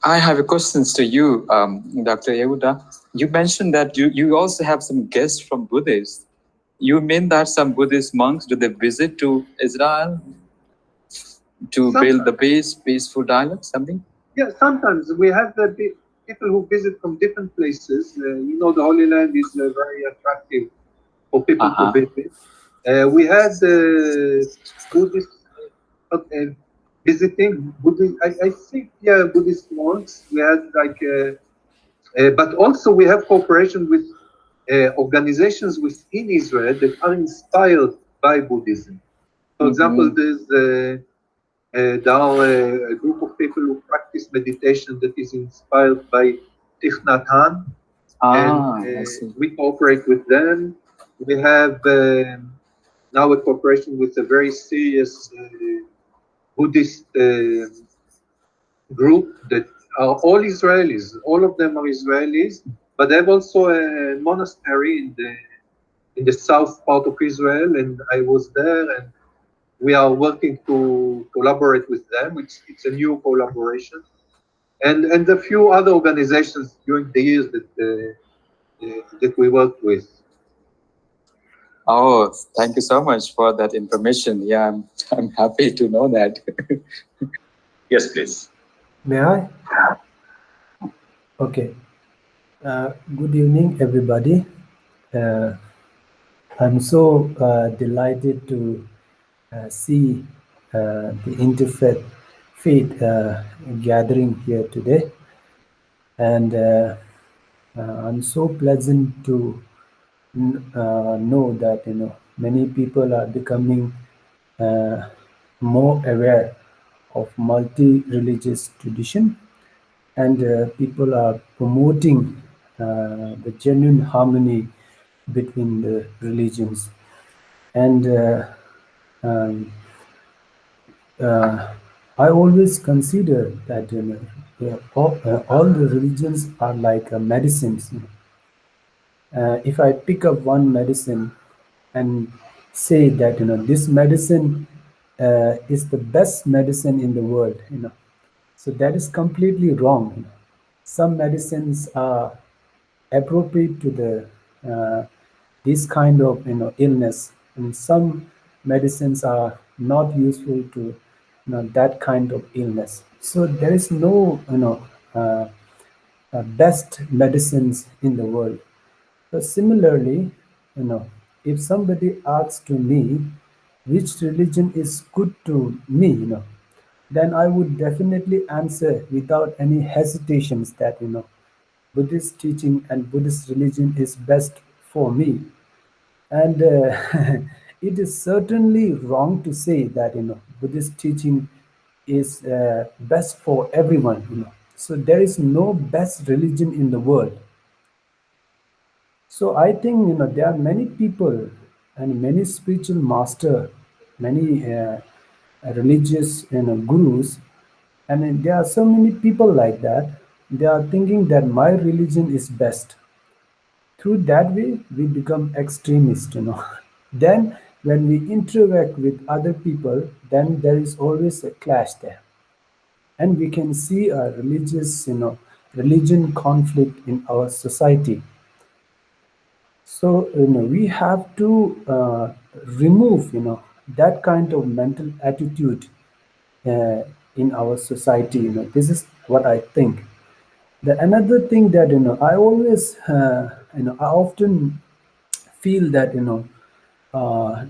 I have a questions to you, Dr. Yehuda. You mentioned that you also have some guests from Buddhists. You mean that some Buddhist monks, do they visit to Israel to build the peaceful dialogue, something? Yeah, sometimes we have people who visit from different places. The Holy Land is very attractive for people to visit. We had Buddhists visiting Buddhist. I think Buddhist monks. We had but also we have cooperation with organizations within Israel that are inspired by Buddhism. For example, there are a group of people who practice meditation that is inspired by Thich Nhat Hanh, and we cooperate with them. We have now a cooperation with a very serious Buddhist group that are all Israelis. All of them are Israelis, but they have also a monastery in the south part of Israel, and I was there, and we are working to collaborate with them. It's a new collaboration, and a few other organizations during the years that we worked with. Oh, thank you so much for that information. Yeah, I'm happy to know that. Yes, please. May I? Okay. Good evening, everybody. I'm so delighted to see the Interfaith gathering here today, and I'm so pleasant to know that many people are becoming more aware of multi-religious tradition, and people are promoting the genuine harmony between the religions. And I always consider that all the religions are like medicines. If I pick up one medicine and say that this medicine is the best medicine in the world, so that is completely wrong. Some medicines are appropriate to the this kind of illness, and some medicines are not useful to that kind of illness. So there is no best medicines in the world. So similarly, if somebody asks to me which religion is good to me, then I would definitely answer without any hesitations that Buddhist teaching and Buddhist religion is best for me. And it is certainly wrong to say that Buddhist teaching is best for everyone. So there is no best religion in the world. So I think there are many people and many spiritual master, many religious gurus, and there are so many people like that. They are thinking that my religion is best. Through that way, we become extremists. Then when we interact with other people, then there is always a clash there, and we can see a religious, religion conflict in our society. So we have to remove that kind of mental attitude in our society. This is what I think. The another thing that I always I often feel that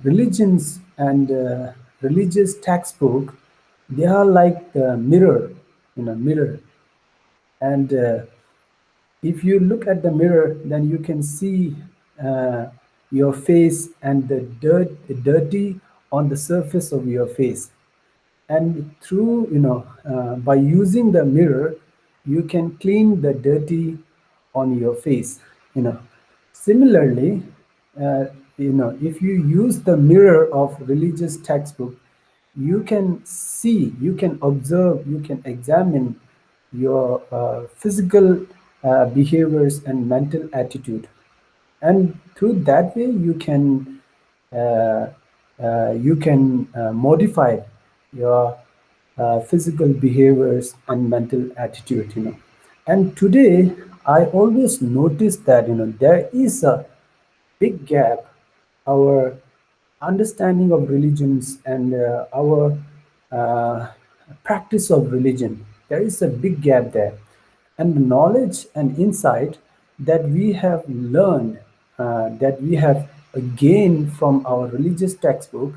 religions and religious textbook, they are like the mirror, mirror, and if you look at the mirror, then you can see your face and the dirty on the surface of your face. And through by using the mirror, you can clean the dirty on your face. Similarly, if you use the mirror of religious textbook, you can see, you can observe, you can examine your physical behaviors and mental attitude, and through that way you can modify your physical behaviors and mental attitude, and today I always notice that there is a big gap. Our understanding of religions and our uh, practice of religion, there is a big gap there, and the knowledge and insight that we have learned, that we have gained from our religious textbook,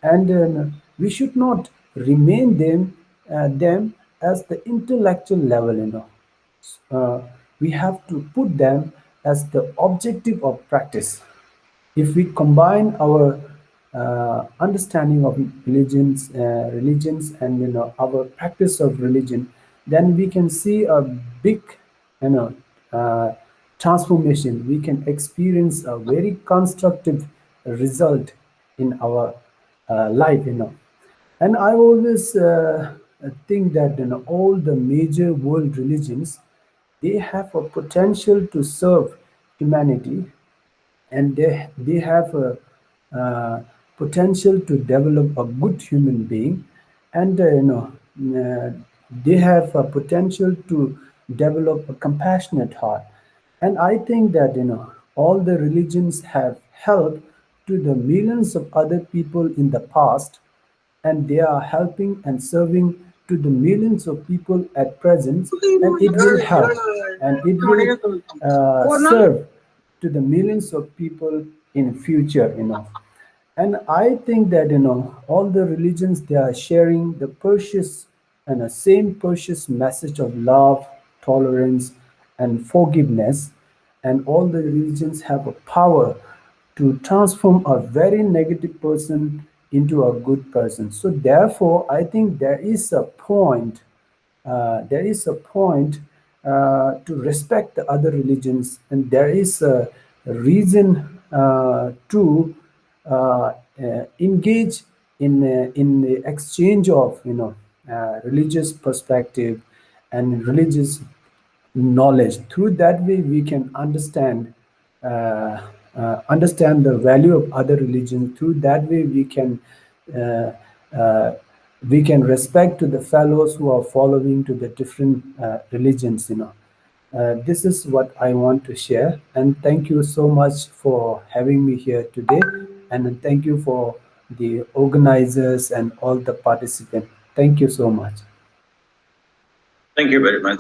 and we should not remain them as the intellectual level, we have to put them as the objective of practice. If we combine our understanding of religions and our practice of religion, then we can see a big, you know uh, transformation. We can experience a very constructive result in our life, and I always think that all the major world religions, they have a potential to serve humanity, and they have a potential to develop a good human being, and uh, they have a potential to develop a compassionate heart. And I think that all the religions have helped to the millions of other people in the past, and they are helping and serving to the millions of people at present, and it will help, and it will serve to the millions of people in future, and I think that all the religions, they are sharing the precious and the same precious message of love, tolerance, and forgiveness, and all the religions have a power to transform a very negative person into a good person. So therefore, I think there is a point to respect the other religions, and there is a reason to engage in the exchange of religious perspective and religious knowledge. Through that way, we can understand the value of other religions. Through that way, uh, uh, we can respect to the fellows who are following to the different religions. This is what I want to share, and thank you so much for having me here today, and thank you for the organizers and all the participants. Thank you so much. Thank you very much.